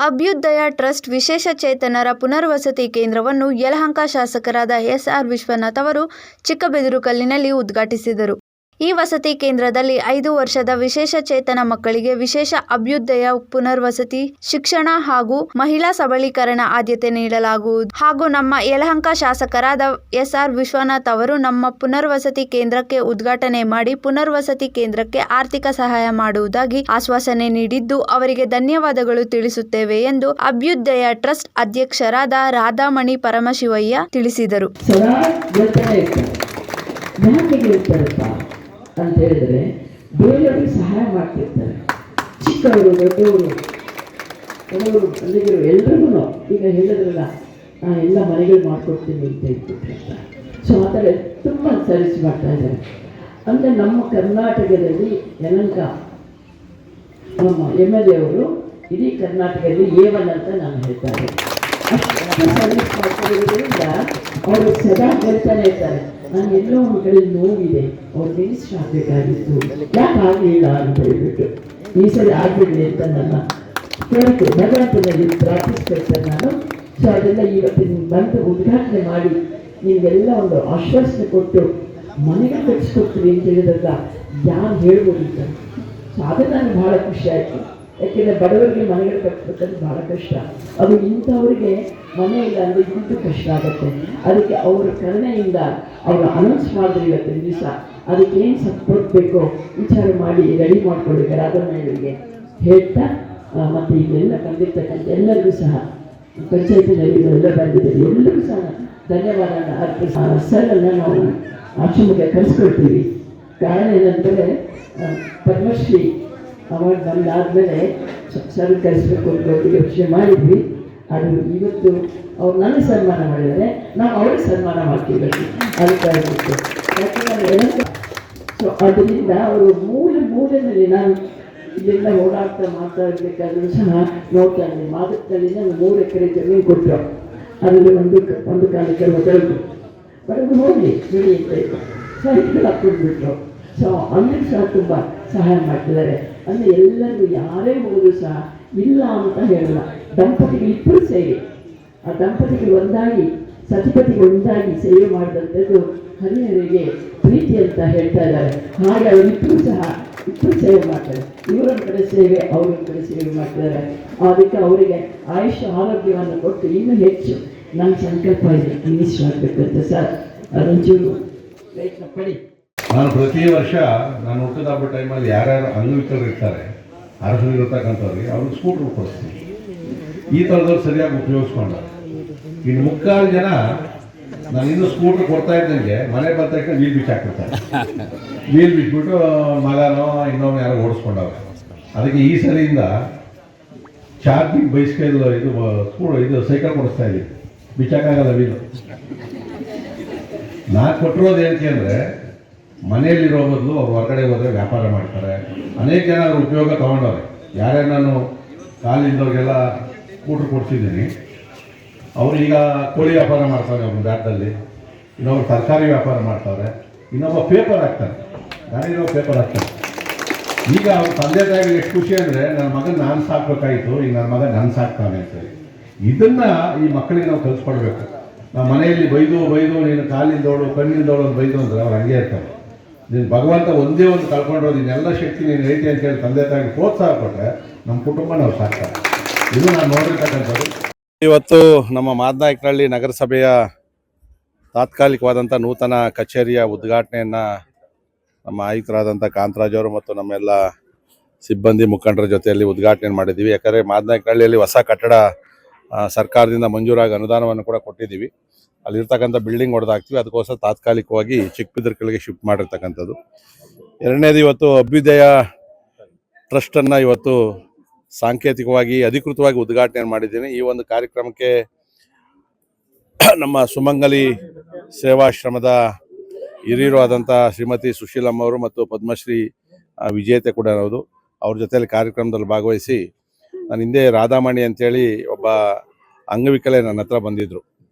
ಅಭ್ಯುದಯ trust ವಿಶೇಷ ಚೇತನರ ಪುನರ್ವಸತಿ ಕೇಂದ್ರವನ್ನು ಯಲಹಂಕ ಶಾಸಕರಾದ ಎಸ್.ಆರ್. ವಿಶ್ವನಾಥ್ ಅವರು ಚಿಕ್ಕಬಿದರಕಲ್ಲಿನಲ್ಲಿ ಉದ್ಘಾಟಿಸಿದರು. ಈ ವಸತಿ ಕೇಂದ್ರದಲ್ಲಿ 5 ವರ್ಷದ ವಿಶೇಷ ಚೇತನ ಮಕ್ಕಳಿಗೆ ವಿಶೇಷ ಅಭ್ಯುದಯ ಪುನರ್ವಸತಿ, ಶಿಕ್ಷಣ ಹಾಗೂ ಮಹಿಳಾ ಸಬಲೀಕರಣ ಆದ್ಯತೆ ನೀಡಲಾಗುವುದು ಹಾಗೂ ನಮ್ಮ ಯಲಹಂಕ ಶಾಸಕರಾದ ಎಸ್.ಆರ್. ವಿಶ್ವನಾಥ್ ಅವರು ನಮ್ಮ ಪುನರ್ವಸತಿ ಕೇಂದ್ರಕ್ಕೆ ಉದ್ಘಾಟನೆ ಮಾಡಿ ಪುನರ್ವಸತಿ ಕೇಂದ್ರಕ್ಕೆ ಆರ್ಥಿಕ ಸಹಾಯ ಮಾಡುವುದಾಗಿ ಆಶ್ವಾಸನೆ ನೀಡಿದ್ದು ಅವರಿಗೆ ಧನ್ಯವಾದಗಳು ತಿಳಿಸುತ್ತೇವೆ ಎಂದು ಅಭ್ಯುದಯ ಟ್ರಸ್ಟ್ ಅಧ್ಯಕ್ಷರಾದ ರಾಧಾಮಣಿ ಪರಮಶಿವಯ್ಯ ತಿಳಿಸಿದರು. ಅಂತ ಹೇಳಿದ್ರೆ ಬೇರೆಯವರಿಗೆ ಸಹಾಯ ಮಾಡ್ತಿರ್ತಾರೆ. ಚಿಕ್ಕವರು, ದೊಡ್ಡವರು, ಕೆಲವರು ಅಲ್ಲಿಗಿರೋ ಎಲ್ರಿಗೂ ಈಗ ಹೇಳಿದ್ರಲ್ಲ, ಎಲ್ಲ ಮನೆಗಳು ಮಾಡ್ಕೊಡ್ತೀನಿ ಅಂತ ಹೇಳ್ತಿರ್ತಾರೆ. ಸೊ ಆ ಥರ ತುಂಬ ಸರ್ವಿಸ್ ಮಾಡ್ತಾ ಇದ್ದಾರೆ. ಅಂದರೆ ನಮ್ಮ ಕರ್ನಾಟಕದಲ್ಲಿ ಯಲಹಂಕ ನಮ್ಮ MLA ಅವರು ಇಡೀ ಕರ್ನಾಟಕದಲ್ಲಿ A1 ಅಂತ ನಾನು ಹೇಳ್ತಾರೆ. ಅಷ್ಟು ಸರ್ವಿಸ್ ಮಾಡ್ಕೊಂಡಿರೋದ್ರಿಂದ ಅವರು ಸದಾ ಹೇಳ್ತಾನೆ ಇರ್ತಾರೆ, ನಾನು ಎಲ್ಲೋ ಒಂದು ಕಡೆ ನೋವಿದೆ, ಅವ್ರು ಮಿನಿಸ್ಟರ್ ಆಗಬೇಕಾಗಿತ್ತು, ಯಾಕೆ ಆಗಲಿಲ್ಲ ಅಂತ ಹೇಳ್ಬಿಟ್ಟು ಈ ಸರಿ ಆಗಬಿಡಲಿ ಅಂತ ನನ್ನ ಕೇಳಿತು. ಭಗವಂತನಲ್ಲಿ ಪ್ರಾರ್ಥಿಸ್ಕೊಳ್ತೇನೆ ನಾನು. ಸೊ ಅದೆಲ್ಲ ಇವತ್ತು ನೀವು ಬಂದು ಉದ್ಘಾಟನೆ ಮಾಡಿ ನಿಮಗೆಲ್ಲ ಒಂದು ಆಶ್ವಾಸನೆ ಕೊಟ್ಟು ಮನೆಗೆ ಕಟ್ಟಿಸ್ಕೊಡ್ತೀವಿ ಅಂತ ಹೇಳಿದ್ರಲ್ಲ, ಯಾರು ಹೇಳ್ಬೋದಿಲ್ಲ. ಸೊ ಅದು ನನಗೆ ಭಾಳ ಖುಷಿ ಆಯಿತು. ಯಾಕೆಂದರೆ ಬಡವರಿಗೆ ಮನೆಗಳು ಕಟ್ಟಿಸ್ಬೇಕಂದ್ರೆ ಭಾಳ ಕಷ್ಟ. ಅದು ಇಂಥವರಿಗೆ ಮನೆ ಇಲ್ಲ ಅಂದರೆ ಇನ್ನೂ ಕಷ್ಟ ಆಗುತ್ತೆ. ಅದಕ್ಕೆ ಅವರ ಕರುಣೆಯಿಂದ ಅವರು ಅನೌನ್ಸ್ ಮಾಡಿದ್ರು ಇವತ್ತಿನ ದಿವಸ. ಅದಕ್ಕೆ ಏನು ಸಪೋರ್ಟ್ ಬೇಕೋ ವಿಚಾರ ಮಾಡಿ ರೆಡಿ ಮಾಡಿಕೊಳ್ಳಿ ರಾಧಾಮಣಿಯವರಿಗೆ ಹೇಳ್ತಾ, ಮತ್ತು ಈಗೆಲ್ಲ ಬಂದಿರ್ತಕ್ಕಂಥ ಎಲ್ಲರಿಗೂ ಸಹ ಪಂಚಾಯತಿನಲ್ಲಿ ಎಲ್ಲ ಬಂದಿದ್ದಾರೆ, ಎಲ್ಲರಿಗೂ ಸಹ ಧನ್ಯವಾದನ ಅರ್ಪಿಸ. ಸರ್ಗಳನ್ನ ನಾವು ಆಶ್ರಮಕ್ಕೆ ಕರೆಸ್ಕೊಳ್ತೀವಿ. ಕಾರಣ ಏನಂದರೆ ಪದ್ಮಶ್ರೀ ಅವಾರ್ಡ್ ಬಂದಾದಮೇಲೆ ಸರ್ ಕರೆಸ್ಬೇಕು ಅಂತ ಯೋಚನೆ ಮಾಡಿದ್ವಿ. ಅದು ಇವತ್ತು ಅವ್ರು ನನಗೆ ಸನ್ಮಾನ ಮಾಡಿದರೆ ನಾವು ಅವ್ರಿಗೆ ಸನ್ಮಾನ ಮಾಡ್ತೀವಿ. ಅದಕ್ಕಾಗಿತ್ತು ಯಾಕೆಂದರೆ ಸೊ ಅದರಿಂದ ಅವರು ಮೂಲೆಯಲ್ಲಿ ನಾನು ಇಲ್ಲೆಲ್ಲ ಓಡಾಡ್ತಾ ಮಾತಾಡಬೇಕಾದ್ರೂ ಸಹ ನೋಡ್ತಾ ಇದ್ದೀನಿ. ಮಾದಕದಲ್ಲಿ ನಾನು 3 ಎಕರೆ ಜಮೀನು ಕೊಟ್ಟರು. ಅದರಲ್ಲಿ ಒಂದು ಕಾಲಕ್ಕೆ ಮೊದಲು ಬಡವರು ಹೋಗಲಿ ಬಿಡಿ ಅಂತ ಇತ್ತು. ಸೈಕಲ್ ಹಾಕ್ಕೊಂಡ್ಬಿಟ್ರು. ಸೊ ಅಲ್ಲಿಗೆ ಸಹ ತುಂಬ ಸಹಾಯ ಮಾಡ್ತಿದ್ದಾರೆ. ಅಂದರೆ ಎಲ್ಲರಿಗೂ ಯಾರೇ ಹೋದರೂ ಸಹ ಇಲ್ಲ ಅಂತ ಹೇಳಲ್ಲ. ದಂಪತಿಗೆ ಇಬ್ಬರು ಸೇವೆ, ಆ ದಂಪತಿಗೆ ಒಂದಾಗಿ ಸತಿಪತಿಗೆ ಒಂದಾಗಿ ಸೇವೆ ಮಾಡಿದಂಥದ್ದು ಹರಿಹರಿಗೆ ಪ್ರೀತಿ ಅಂತ ಹೇಳ್ತಾ ಇದ್ದಾರೆ. ಹಾಗೆ ಅವರಿಬ್ಬರು ಸಹ ಸೇವೆ ಮಾಡ್ತಾರೆ. ಇವರೊಂದು ಕಡೆ ಸೇವೆ, ಅವರೊಂದು ಕಡೆ ಸೇವೆ ಮಾಡ್ತಿದ್ದಾರೆ. ಅದಕ್ಕೆ ಅವರಿಗೆ ಆಯುಷ್ಯ ಆರೋಗ್ಯವನ್ನು ಕೊಟ್ಟು ಇನ್ನೂ ಹೆಚ್ಚು ನನ್ನ ಸಂಕಲ್ಪ ಇದೆ ಮಿನಿಸ್ಟರ್ ಆಗಬೇಕಂತ. ಸರ್ ಅದೊಂಚೂರು ಪ್ರಯತ್ನ ಪಡಿ. ನಾನು ಪ್ರತಿ ವರ್ಷ ನಾನು ಹುಟ್ಟಿದ ಹಬ್ಬ ಟೈಮಲ್ಲಿ ಯಾರ್ಯಾರು ಅಂಗವಿಕಲರು ಇರ್ತಾರೆ, ಅರ್ಹರಿರ್ತಕ್ಕಂಥವ್ರಿಗೆ ಅವ್ರಿಗೆ ಸ್ಕೂಟ್ರ್ ಕೊಡಿಸ್ತೀನಿ. ಈ ಥರದವ್ರು ಸರಿಯಾಗಿ ಉಪಯೋಗಿಸ್ಕೊಂಡ. ಇನ್ನು 3/4 ಜನ ನಾನು ಇನ್ನೂ ಸ್ಕೂಟ್ರ್ ಕೊಡ್ತಾ ಇದ್ದಂಗೆ ಮನೆ ಬಂದ ತಕ್ಷಣ ವೀಲ್ ಬಿಚ್ಚಾಕ್ಬಿಡ್ತಾರೆ. ವೀಲ್ ಬಿಟ್ಬಿಟ್ಟು ಮಗನೋ ಇನ್ನೊಮ್ಮೆ ಯಾರೋ ಓಡಿಸ್ಕೊಂಡವ್ರೆ. ಅದಕ್ಕೆ ಈ ಸರಿಯಿಂದ ಚಾರ್ಜಿಂಗ್ ಬೈಸ್ಕೈಲ್ ಇದು ಸೈಕಲ್ ಕೊಡಿಸ್ತಾ ಇದ್ದೀವಿ. ಬಿಚ್ಚಾಕಾಗಲ್ಲ ವೀಲು. ನಾನು ಕೊಟ್ಟಿರೋದು ಏನಕ್ಕೆ ಅಂದರೆ ಮನೆಯಲ್ಲಿರೋ ಬದಲು ಅವ್ರು ಹೊರಗಡೆ ಹೋದರೆ ವ್ಯಾಪಾರ ಮಾಡ್ತಾರೆ. ಅನೇಕ ಜನ ಅದ್ರ ಉಪಯೋಗ ತೊಗೊಂಡವ್ರೆ. ಯಾರ್ಯಾರು ನಾನು ಕಾಲಿಂದವ್ರಿಗೆಲ್ಲ ಸ್ಕೂಟ್ರ್ ಕೊಡ್ತಿದ್ದೀನಿ. ಅವರು ಈಗ ಕೋಳಿ ವ್ಯಾಪಾರ ಮಾಡ್ತಾರೆ ಅವ್ರ ಬ್ಯಾಟಲ್ಲಿ, ಇನ್ನೊಬ್ರು ತರಕಾರಿ ವ್ಯಾಪಾರ ಮಾಡ್ತಾರೆ, ಇನ್ನೊಬ್ಬ ಪೇಪರ್ ಹಾಕ್ತಾನೆ, ಗಾಡಿರೋ ಪೇಪರ್ ಹಾಕ್ತಾನೆ. ಈಗ ಅವ್ರ ತಂದೆ ತಾಯಿಗೆ ಎಷ್ಟು ಖುಷಿ ಅಂದರೆ ನನ್ನ ಮಗನ ನಾನು ಸಾಕಬೇಕಾಯಿತು, ಈಗ ನನ್ನ ಮಗ ನಾನು ಸಾಕ್ತಾನೆ ಅಂತೇಳಿ. ಇದನ್ನು ಈ ಮಕ್ಕಳಿಗೆ ನಾವು ಕಲಿಸ್ಕೊಡ್ಬೇಕು. ನಾವು ಮನೆಯಲ್ಲಿ ಬೈದು ನೀನು ಕಾಲಿಂದೋಳು ಕಣ್ಣಿಂದೋಳು ಅಂತ ಬೈದು ಅಂದರೆ ಅವ್ರು ಹಂಗೆ ಇರ್ತಾರೆ. ನೀನು ಭಗವಂತ ಒಂದೇ ಒಂದು ಕಳ್ಕೊಂಡಿರೋದು, ಇನ್ನೆಲ್ಲ ಶಕ್ತಿ ನೀನು ಐತಿ ಅಂತೇಳಿ ತಂದೆ ತಾಯಿಗೆ ಪ್ರೋತ್ಸಾಹ ಕೊಟ್ಟರೆ ನಮ್ಮ ಕುಟುಂಬ ನಾವು ಸಾಕ್ತಾರೆ. ಇದು ನಾನು ನೋಡಿರ್ತಕ್ಕಂಥದ್ದು. ಇವತ್ತು ನಮ್ಮ ಮಾದನಾಯಕನಹಳ್ಳಿ ನಗರಸಭೆಯ ತಾತ್ಕಾಲಿಕವಾದಂಥ ನೂತನ ಕಚೇರಿಯ ಉದ್ಘಾಟನೆಯನ್ನು ನಮ್ಮ ಆಯುಕ್ತರಾದಂಥ ಕಾಂತರಾಜ್ ಅವರು ಮತ್ತು ನಮ್ಮೆಲ್ಲ ಸಿಬ್ಬಂದಿ ಮುಖಂಡರ ಜೊತೆಯಲ್ಲಿ ಉದ್ಘಾಟನೆ ಮಾಡಿದ್ದೀವಿ. ಯಾಕಂದರೆ ಮಾದನಾಯಕನಹಳ್ಳಿಯಲ್ಲಿ ಹೊಸ ಕಟ್ಟಡ ಸರ್ಕಾರದಿಂದ ಮಂಜೂರಾಗಿ ಅನುದಾನವನ್ನು ಕೂಡ ಕೊಟ್ಟಿದ್ದೀವಿ. ಅಲ್ಲಿರ್ತಕ್ಕಂಥ ಬಿಲ್ಡಿಂಗ್ ಹೊಡೆದಾಕ್ತೀವಿ. ಅದಕ್ಕೋಸ್ಕರ ತಾತ್ಕಾಲಿಕವಾಗಿ ಚಿಕ್ಕಬಿದರಕಲ್ಲಿಗೆ ಶಿಫ್ಟ್ ಮಾಡಿರ್ತಕ್ಕಂಥದ್ದು. ಎರಡನೇದು, ಇವತ್ತು ಅಭ್ಯುದಯ ಟ್ರಸ್ಟನ್ನು ಇವತ್ತು ಸಾಂಕೇತಿಕವಾಗಿ ಅಧಿಕೃತವಾಗಿ ಉದ್ಘಾಟನೆ ಮಾಡಿದ್ದೀನಿ. ಈ ಒಂದು ಕಾರ್ಯಕ್ರಮಕ್ಕೆ ನಮ್ಮ ಸುಮಂಗಲಿ ಸೇವಾಶ್ರಮದ ಹಿರಿಯರು ಆದಂಥ ಶ್ರೀಮತಿ ಸುಶೀಲಮ್ಮ ಅವರು ಮತ್ತು ಪದ್ಮಶ್ರೀ ವಿಜೇತೆ ಕೂಡ ಇರೋದು. ಅವ್ರ ಜೊತೆಯಲ್ಲಿ ಕಾರ್ಯಕ್ರಮದಲ್ಲಿ ಭಾಗವಹಿಸಿ, ನಾನು ಹಿಂದೆ ರಾಧಾಮಣಿ ಅಂತೇಳಿ ಒಬ್ಬ ಅಂಗವಿಕಲೆ ನನ್ನ ಹತ್ರ ಬಂದಿದ್ದರು.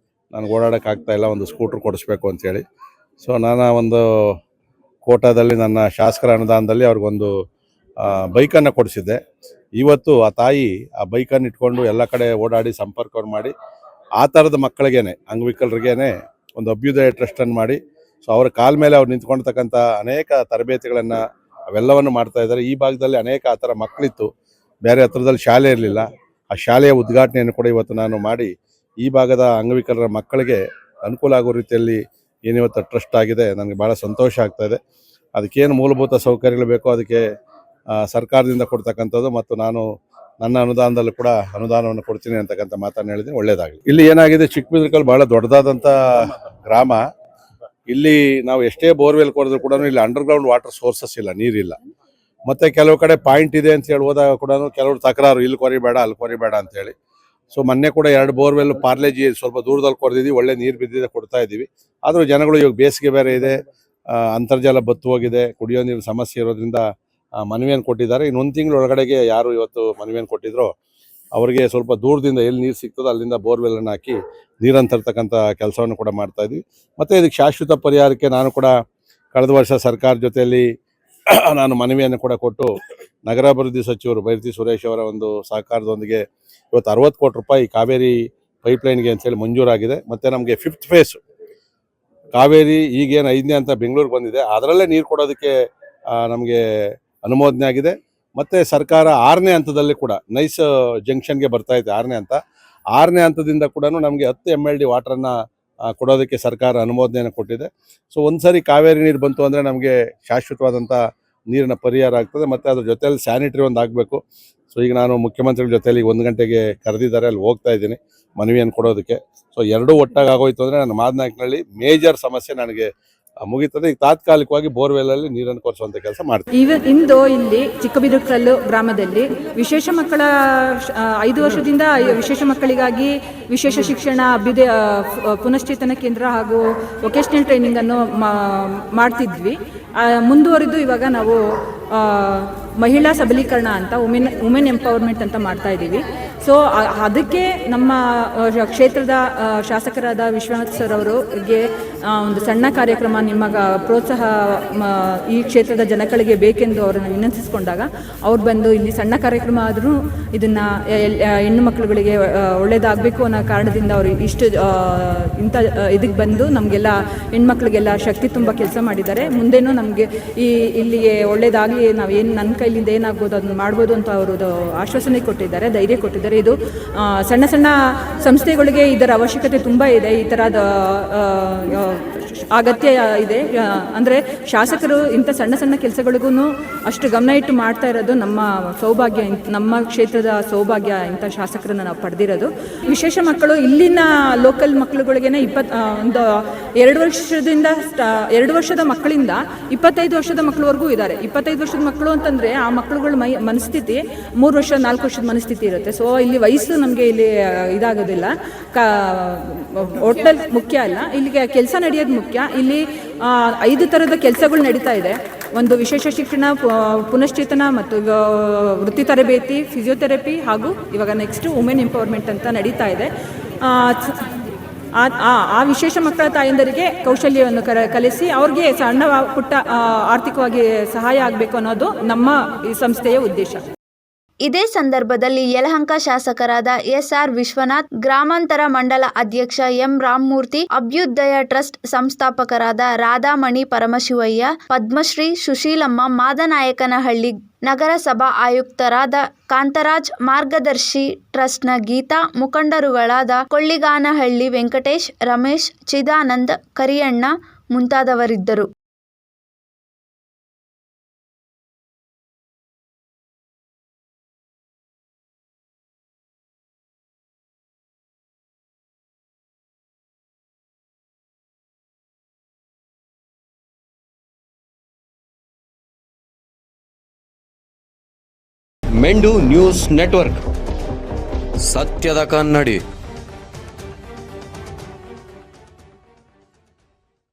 ನನಗೆ ಓಡಾಡೋಕ್ಕಾಗ್ತಾಯಿಲ್ಲ, ಒಂದು ಸ್ಕೂಟ್ರ್ ಕೊಡಿಸ್ಬೇಕು ಅಂತೇಳಿ. ಸೊ ನಾನು ಒಂದು ಕೋಟಾದಲ್ಲಿ ನನ್ನ ಶಾಸಕರ ಅನುದಾನದಲ್ಲಿ ಅವ್ರಿಗೊಂದು ಬೈಕನ್ನು ಕೊಡಿಸಿದ್ದೆ. ಇವತ್ತು ಆ ತಾಯಿ ಆ ಬೈಕನ್ನು ಇಟ್ಕೊಂಡು ಎಲ್ಲ ಕಡೆ ಓಡಾಡಿ ಸಂಪರ್ಕವನ್ನು ಮಾಡಿ ಆ ಥರದ ಮಕ್ಕಳಿಗೇನೆ ಅಂಗವಿಕಲರಿಗೇನೆ ಒಂದು ಅಭ್ಯುದಯ ಟ್ರಸ್ಟನ್ನು ಮಾಡಿ ಸೊ ಅವರ ಕಾಲ ಮೇಲೆ ಅವ್ರು ನಿಂತ್ಕೊಳ್ತಕ್ಕಂಥ ಅನೇಕ ತರಬೇತಿಗಳನ್ನು ಅವೆಲ್ಲವನ್ನು ಮಾಡ್ತಾ ಇದ್ದಾರೆ. ಈ ಭಾಗದಲ್ಲಿ ಅನೇಕ ಆ ಥರ ಮಕ್ಕಳಿತ್ತು, ಬೇರೆ ಹತ್ರದಲ್ಲಿ ಶಾಲೆ ಇರಲಿಲ್ಲ. ಆ ಶಾಲೆಯ ಉದ್ಘಾಟನೆಯನ್ನು ಕೂಡ ಇವತ್ತು ನಾನು ಮಾಡಿ ಈ ಭಾಗದ ಅಂಗವಿಕಲರ ಮಕ್ಕಳಿಗೆ ಅನುಕೂಲ ಆಗೋ ರೀತಿಯಲ್ಲಿ ಏನಿವತ್ತು ಟ್ರಸ್ಟ್ ಆಗಿದೆ, ನನಗೆ ಭಾಳ ಸಂತೋಷ ಆಗ್ತಾಯಿದೆ. ಅದಕ್ಕೇನು ಮೂಲಭೂತ ಸೌಕರ್ಯಗಳು ಬೇಕೋ ಅದಕ್ಕೆ ಸರ್ಕಾರದಿಂದ ಕೊಡ್ತಕ್ಕಂಥದ್ದು ಮತ್ತು ನಾನು ನನ್ನ ಅನುದಾನದಲ್ಲೂ ಕೂಡ ಅನುದಾನವನ್ನು ಕೊಡ್ತೀನಿ ಅಂತಕ್ಕಂಥ ಮಾತನ್ನು ಹೇಳಿದ್ದೀನಿ. ಒಳ್ಳೆಯದಾಗಲಿ. ಇಲ್ಲಿ ಏನಾಗಿದೆ, ಚಿಕ್ಕಬಿದ್ರಕಲ್ ಭಾಳ ದೊಡ್ಡದಾದಂಥ ಗ್ರಾಮ. ಇಲ್ಲಿ ನಾವು ಎಷ್ಟೇ ಬೋರ್ವೆಲ್ ಕೊಡಿದ್ರು ಕೂಡ ಇಲ್ಲಿ ಅಂಡರ್ಗ್ರೌಂಡ್ ವಾಟರ್ ಸೋರ್ಸಸ್ ಇಲ್ಲ, ನೀರಿಲ್ಲ. ಮತ್ತು ಕೆಲವು ಕಡೆ ಪಾಯಿಂಟ್ ಇದೆ ಅಂತ ಹೇಳಿ ಹೋದಾಗ ಕೂಡ ಕೆಲವರು ತಕರಾರು, ಇಲ್ಲಿ ಕೊರಿಬೇಡ ಅಲ್ಲಿ ಕೊರಿಬೇಡ ಅಂತೇಳಿ. ಸೊ ಮೊನ್ನೆ ಕೂಡ 2 ಬೋರ್ವೆಲ್ ಪಾರ್ಲೇಜಿ ಸ್ವಲ್ಪ ದೂರದಲ್ಲಿ ಕೊರೆದಿದ್ದೀವಿ, ಒಳ್ಳೆ ನೀರು ಬಿದ್ದಿದೆ, ಕೊಡ್ತಾ ಇದ್ದೀವಿ. ಆದರೂ ಜನಗಳು ಇವಾಗ ಬೇಸಿಗೆ ಬೇರೆ ಇದೆ, ಅಂತರ್ಜಲ ಬತ್ತು ಹೋಗಿದೆ, ಕುಡಿಯೋ ನೀರು ಸಮಸ್ಯೆ ಇರೋದ್ರಿಂದ ಮನವಿಯನ್ನು ಕೊಟ್ಟಿದ್ದಾರೆ. ಇನ್ನೊಂದು ತಿಂಗಳ ಒಳಗಡೆಗೆ ಯಾರು ಇವತ್ತು ಮನವಿಯನ್ನು ಕೊಟ್ಟಿದ್ರೋ ಅವರಿಗೆ ಸ್ವಲ್ಪ ದೂರದಿಂದ ಎಲ್ಲಿ ನೀರು ಸಿಗ್ತದೋ ಅಲ್ಲಿಂದ ಬೋರ್ವೆಲ್ಲನ್ನು ಹಾಕಿ ನೀರನ್ನು ತರ್ತಕ್ಕಂಥ ಕೆಲಸವನ್ನು ಕೂಡ ಮಾಡ್ತಾ ಇದ್ವಿ. ಮತ್ತು ಇದಕ್ಕೆ ಶಾಶ್ವತ ಪರಿಹಾರಕ್ಕೆ ನಾನು ಕೂಡ ಕಳೆದ ವರ್ಷ ಸರ್ಕಾರ ಜೊತೆಯಲ್ಲಿ ನಾನು ಮನವಿಯನ್ನು ಕೂಡ ಕೊಟ್ಟು ನಗರಾಭಿವೃದ್ಧಿ ಸಚಿವರು ಬೈರತಿ ಸುರೇಶ್ ಅವರ ಒಂದು ಸಹಕಾರದೊಂದಿಗೆ ಇವತ್ತು 60 ಕೋಟಿ ರೂಪಾಯಿ ಕಾವೇರಿ ಪೈಪ್ಲೈನ್ಗೆ ಅಂತೇಳಿ ಮಂಜೂರಾಗಿದೆ. ಮತ್ತು ನಮಗೆ 5th ಫೇಸ್ ಕಾವೇರಿ ಈಗೇನು 5ನೇ ಅಂತ ಬೆಂಗಳೂರಿಗೆ ಬಂದಿದೆ, ಅದರಲ್ಲೇ ನೀರು ಕೊಡೋದಕ್ಕೆ ನಮಗೆ ಅನುಮೋದನೆ ಆಗಿದೆ. ಮತ್ತು ಸರ್ಕಾರ 6ನೇ ಹಂತದಲ್ಲಿ ಕೂಡ ನೈಸ್ ಜಂಕ್ಷನ್ಗೆ ಬರ್ತಾ ಇದೆ. 6ನೇ ಹಂತದಿಂದ ಕೂಡ ನಮಗೆ 10 MLD ವಾಟ್ರನ್ನು ಕೊಡೋದಕ್ಕೆ ಸರ್ಕಾರ ಅನುಮೋದನೆಯನ್ನು ಕೊಟ್ಟಿದೆ. ಸೊ ಒಂದು ಸರಿ ಕಾವೇರಿ ನೀರು ಬಂತು ಅಂದರೆ ನಮಗೆ ಶಾಶ್ವತವಾದಂಥ ನೀರಿನ ಪರಿಹಾರ ಆಗ್ತದೆ. ಮತ್ತು ಅದ್ರ ಜೊತೆಯಲ್ಲಿ ಸ್ಯಾನಿಟರಿ ಒಂದು ಆಗಬೇಕು. ಸೊ ಈಗ ನಾನು ಮುಖ್ಯಮಂತ್ರಿಗಳ ಜೊತೆಯಲ್ಲಿ 1 ಗಂಟೆಗೆ ಕರೆದಿದ್ದಾರೆ, ಅಲ್ಲಿ ಹೋಗ್ತಾ ಇದ್ದೀನಿ ಮನವಿಯನ್ನು ಕೊಡೋದಕ್ಕೆ. ಸೊ ಎರಡೂ ಒಟ್ಟಾಗಿ ಆಗೋಯ್ತು ಅಂದರೆ ನನ್ನ ಮಾದನಾಯಕನಹಳ್ಳಿ ಮೇಜರ್ ಸಮಸ್ಯೆ ನನಗೆ ಮುಗಿತದೆ. ಈಗ ತಾತ್ಕಾಲಿಕವಾಗಿ ಬೋರ್ವೆಲ್ಲಲ್ಲಿ ನೀರನ್ನು ಕೊರೆಸುವಂಥ ಕೆಲಸ ಮಾಡ್ತೀವಿ. ಇಂದು ಇಲ್ಲಿ ಚಿಕ್ಕಬಿದರಕಲ್ಲು ಗ್ರಾಮದಲ್ಲಿ ವಿಶೇಷ ಮಕ್ಕಳ 5 ವರ್ಷದಿಂದ ವಿಶೇಷ ಮಕ್ಕಳಿಗಾಗಿ ವಿಶೇಷ ಶಿಕ್ಷಣ ಅಭ್ಯುದಯ ಪುನಶ್ಚೇತನ ಕೇಂದ್ರ ಹಾಗೂ ವೊಕೇಶನಲ್ ಟ್ರೈನಿಂಗನ್ನು ಮಾಡ್ತಿದ್ವಿ. ಮುಂದುವರಿದು ಇವಾಗ ನಾವು ಮಹಿಳಾ ಸಬಲೀಕರಣ ಅಂತ ವುಮೆನ್ ಎಂಪವರ್ಮೆಂಟ್ ಅಂತ ಮಾಡ್ತಾ ಇದ್ದೀವಿ. ಸೊ ಅದಕ್ಕೆ ನಮ್ಮ ಕ್ಷೇತ್ರದ ಶಾಸಕರಾದ ವಿಶ್ವನಾಥ್ ಸರ್ ಅವರಿಗೆ ಒಂದು ಸಣ್ಣ ಕಾರ್ಯಕ್ರಮ ನಿಮ್ಮ ಪ್ರೋತ್ಸಾಹ ಈ ಕ್ಷೇತ್ರದ ಜನಗಳಿಗೆ ಬೇಕೆಂದು ಅವರನ್ನು ವಿನಂತಿಸಿಕೊಂಡಾಗ ಅವ್ರು ಬಂದು ಇಲ್ಲಿ ಸಣ್ಣ ಕಾರ್ಯಕ್ರಮ ಆದರೂ ಇದನ್ನು ಹೆಣ್ಣು ಮಕ್ಕಳುಗಳಿಗೆ ಒಳ್ಳೆಯದಾಗಬೇಕು ಅನ್ನೋ ಕಾರಣದಿಂದ ಅವರು ಇಂಥ ಇದಕ್ಕೆ ಬಂದು ನಮಗೆಲ್ಲ ಹೆಣ್ಮಕ್ಳಿಗೆಲ್ಲ ಶಕ್ತಿ ತುಂಬ ಕೆಲಸ ಮಾಡಿದ್ದಾರೆ. ಮುಂದೇನೂ ನಮಗೆ ಇಲ್ಲಿಗೆ ಒಳ್ಳೆಯದಾಗಲಿ, ನಾವು ಏನು ನನ್ನ ಕೈಲಿಂದ ಏನಾಗ್ಬೋದು ಅದನ್ನು ಮಾಡ್ಬೋದು ಅಂತ ಅವರು ಆಶ್ವಾಸನೆ ಕೊಟ್ಟಿದ್ದಾರೆ, ಧೈರ್ಯ ಕೊಟ್ಟಿದ್ದಾರೆ. ಇದು ಸಣ್ಣ ಸಣ್ಣ ಸಂಸ್ಥೆಗಳಿಗೆ ಇದರ ಅವಶ್ಯಕತೆ ತುಂಬ ಇದೆ. ಈ ಥರದ ಅಗತ್ಯ ಇದೆ. ಅಂದರೆ ಶಾಸಕರು ಇಂಥ ಸಣ್ಣ ಸಣ್ಣ ಕೆಲಸಗಳಿಗೂ ಅಷ್ಟು ಗಮನ ಇಟ್ಟು ಮಾಡ್ತಾ ಇರೋದು ನಮ್ಮ ಸೌಭಾಗ್ಯ, ನಮ್ಮ ಕ್ಷೇತ್ರದ ಸೌಭಾಗ್ಯ. ಇಂಥ ಶಾಸಕರನ್ನು ನಾವು ಪಡೆದಿರೋದು. ವಿಶೇಷ ಮಕ್ಕಳು ಇಲ್ಲಿನ ಲೋಕಲ್ ಮಕ್ಕಳುಗಳಿಗೇನೆ ಒಂದು 2 ವರ್ಷದ ಮಕ್ಕಳಿಂದ 25 ವರ್ಷದ ಮಕ್ಕಳವರೆಗೂ ಇದ್ದಾರೆ. 25 ವರ್ಷದ ಮಕ್ಕಳು ಅಂತಂದರೆ ಆ ಮಕ್ಕಳುಗಳ ಮನಸ್ಥಿತಿ 3 ವರ್ಷ 4 ವರ್ಷದ ಮನಸ್ಥಿತಿ ಇರುತ್ತೆ. ಸೊ ಇಲ್ಲಿ ವಯಸ್ಸು ನಮಗೆ ಇಲ್ಲಿ ಇದಾಗೋದಿಲ್ಲ, ಒಟ್ಟಲ್ಲಿ ಮುಖ್ಯ ಅಲ್ಲ, ಇಲ್ಲಿಗೆ ಕೆಲಸ ನಡೆಯೋದು ಮುಖ್ಯ. ಇಲ್ಲಿ 5 ಥರದ ಕೆಲಸಗಳು ನಡೀತಾ ಇದೆ. ಒಂದು ವಿಶೇಷ ಶಿಕ್ಷಣ, ಪುನಶ್ಚೇತನ ಮತ್ತು ವೃತ್ತಿ ತರಬೇತಿ, ಫಿಸಿಯೋಥೆರಪಿ ಹಾಗೂ ಇವಾಗ ನೆಕ್ಸ್ಟ್ ವುಮೆನ್ ಎಂಪವರ್ಮೆಂಟ್ ಅಂತ ನಡೀತಾ ಇದೆ. ಆ ವಿಶೇಷ ಮಕ್ಕಳ ತಾಯಂದರಿಗೆ ಕೌಶಲ್ಯವನ್ನು ಕಲಿಸಿ ಅವ್ರಿಗೆ ಸಣ್ಣ ಪುಟ್ಟ ಆರ್ಥಿಕವಾಗಿ ಸಹಾಯ ಆಗಬೇಕು ಅನ್ನೋದು ನಮ್ಮ ಈ ಸಂಸ್ಥೆಯ ಉದ್ದೇಶ. ಇದೇ ಸಂದರ್ಭದಲ್ಲಿ ಯಲಹಂಕ ಶಾಸಕರಾದ SR ವಿಶ್ವನಾಥ್, ಗ್ರಾಮಾಂತರ ಮಂಡಲ ಅಧ್ಯಕ್ಷ M ರಾಮಮೂರ್ತಿ, ಅಭ್ಯುದಯ ಟ್ರಸ್ಟ್ ಸಂಸ್ಥಾಪಕರಾದ ರಾಧಾಮಣಿ ಪರಮಶಿವಯ್ಯ, ಪದ್ಮಶ್ರೀ ಸುಶೀಲಮ್ಮ, ಮಾದನಾಯಕನಹಳ್ಳಿ ನಗರಸಭಾ ಆಯುಕ್ತರಾದ ಕಾಂತರಾಜ್, ಮಾರ್ಗದರ್ಶಿ ಟ್ರಸ್ಟ್ನ ಗೀತಾ, ಮುಖಂಡರುಗಳಾದ ಕೊಳ್ಳಿಗಾನಹಳ್ಳಿ ವೆಂಕಟೇಶ್, ರಮೇಶ್, ಚಿದಾನಂದ್, ಕರಿಯಣ್ಣ ಮುಂತಾದವರಿದ್ದರು. ಮೆಂಡು ನ್ಯೂಸ್ ನೆಟ್ವರ್ಕ್, ಸತ್ಯದ ಕನ್ನಡಿ.